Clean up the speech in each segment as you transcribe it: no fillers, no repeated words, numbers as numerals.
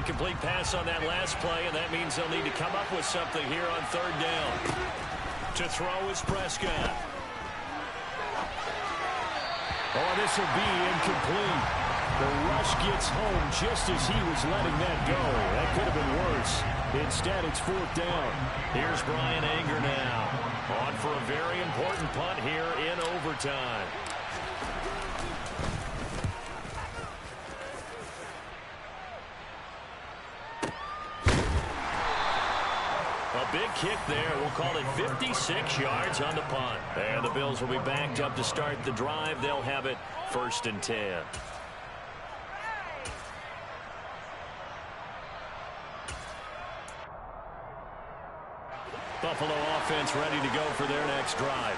Incomplete pass on that last play, and that means they'll need to come up with something here on third down. To throw is Prescott. Oh, this will be incomplete. The rush gets home just as he was letting that go. That could have been worse. Instead, it's fourth down. Here's Bryan Anger now. On for a very important punt here in overtime. A big kick there. We'll call it 56 yards on the punt. And the Bills will be backed up to start the drive. They'll have it 1st and 10. Buffalo offense ready to go for their next drive.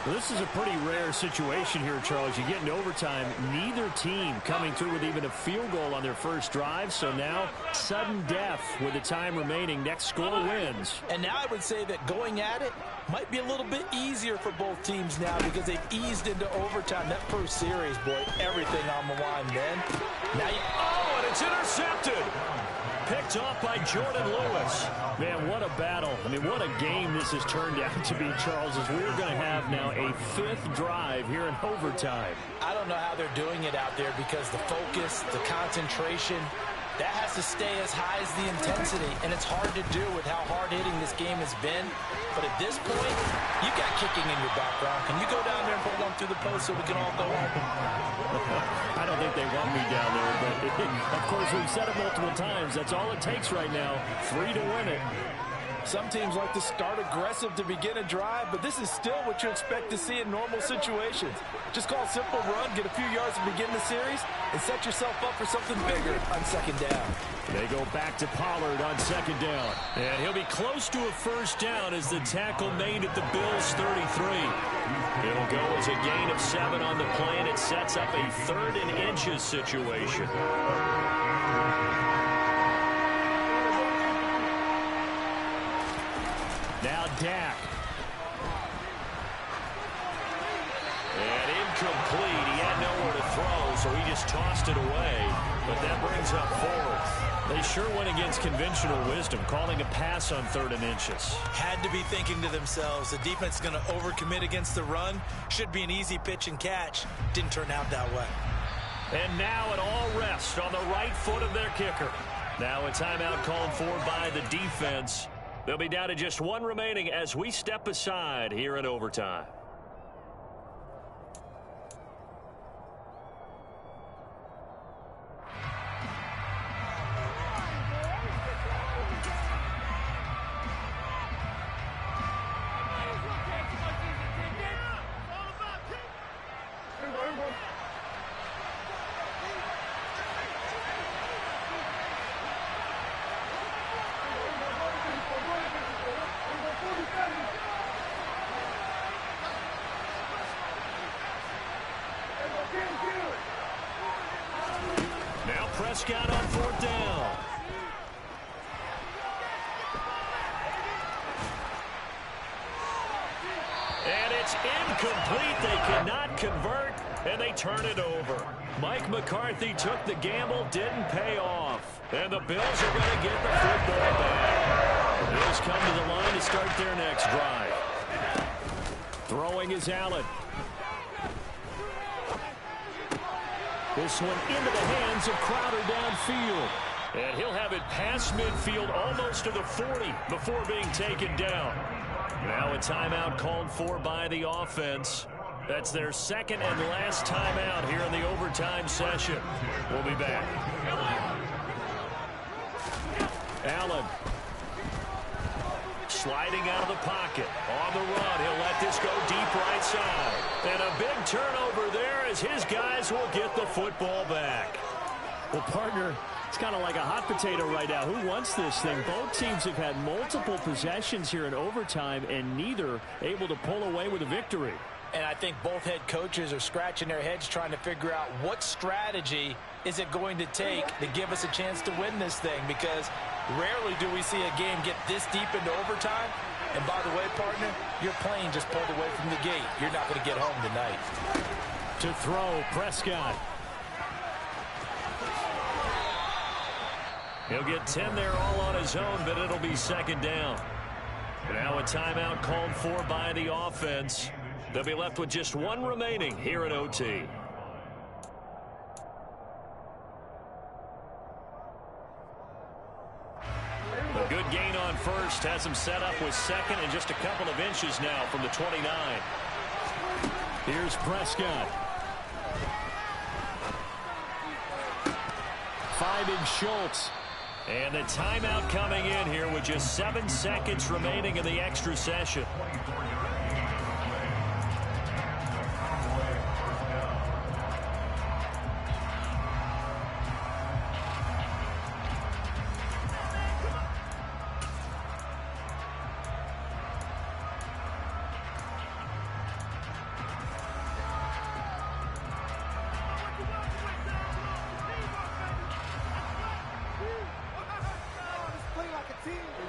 Well, this is a pretty rare situation here, Charles. You get into overtime, neither team coming through with even a field goal on their first drive. So now, sudden death with the time remaining. Next score wins. And now I would say that going at it might be a little bit easier for both teams now because they've eased into overtime. That first series, boy, everything on the line then. Now oh, and it's intercepted. Picked off by Jordan Lewis. Man, what a battle. I mean, what a game this has turned out to be, Charles, as we're going to have now a 5th drive here in overtime. I don't know how they're doing it out there because the focus, the concentration, that has to stay as high as the intensity, and it's hard to do with how hard-hitting this game has been. But at this point, you got kicking in your background. Can you go down there and put one through the post so we can all go home? I don't think they want me down there, but of course we've said it multiple times. That's all it takes right now. 3 to win it. Some teams like to start aggressive to begin a drive, but this is still what you expect to see in normal situations. Just call a simple run, get a few yards to begin the series, and set yourself up for something bigger on second down. They go back to Pollard on second down. And he'll be close to a first down as the tackle made at the Bills' 33. It'll go as a gain of 7 on the play, and it sets up a 3rd and inches situation. Now Dak. And incomplete. He had nowhere to throw, so he just tossed it away. But that brings up 4th. They sure went against conventional wisdom, calling a pass on 3rd and inches. Had to be thinking to themselves, the defense is going to overcommit against the run. Should be an easy pitch and catch. Didn't turn out that way. And now it all rests on the right foot of their kicker. Now a timeout called for by the defense. They'll be down to just 1 remaining as we step aside here in overtime. Prescott on 4th down. And it's incomplete. They cannot convert, and they turn it over. Mike McCarthy took the gamble, didn't pay off. And the Bills are going to get the football back. The Bills come to the line to start their next drive. Throwing is Allen. This one into the hands of Crowder downfield. And he'll have it past midfield almost to the 40 before being taken down. Now a timeout called for by the offense. That's their 2nd and last timeout here in the overtime session. We'll be back. Allen. Sliding out of the pocket. On the run, he'll let this go deep right side. And a big turnover there as his guys will get the football back. Well, partner, it's kind of like a hot potato right now. Who wants this thing? Both teams have had multiple possessions here in overtime, and neither able to pull away with a victory. And I think both head coaches are scratching their heads trying to figure out what strategy is it going to take to give us a chance to win this thing, because rarely do we see a game get this deep into overtime. And by the way, partner, your plane just pulled away from the gate. You're not going to get home tonight. To throw, Prescott. He'll get 10 there all on his own, but it'll be second down. Now a timeout called for by the offense. They'll be left with just one remaining here at OT. A good gain on first has him set up with second and just a couple of inches now from the 29. Here's Prescott. Finding Schultz. And the timeout coming in here with just 7 seconds remaining in the extra session.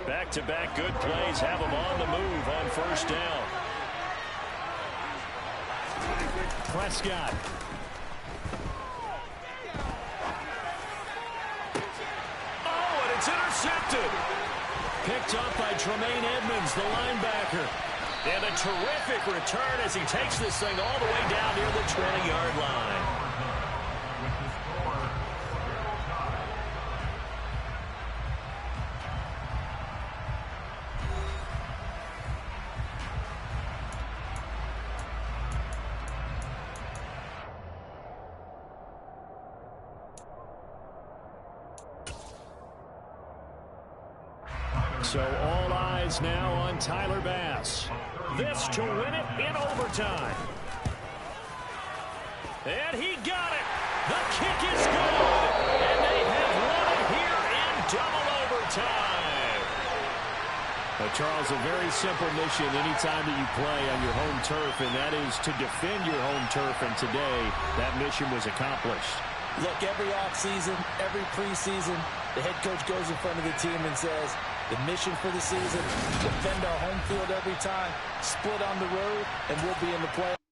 Back-to-back good plays have them on the move on first down. Prescott. Oh, and it's intercepted. Picked up by Tremaine Edmonds, the linebacker. And a terrific return as he takes this thing all the way down near the 20-yard line. So all eyes now on Tyler Bass. This to win it in overtime. And he got it. The kick is good. And they have won it here in double overtime. Charles, a very simple mission anytime that you play on your home turf, and that is to defend your home turf. And today, that mission was accomplished. Look, every offseason, every preseason, the head coach goes in front of the team and says, the mission for the season, defend our home field every time, split on the road, and we'll be in the playoffs.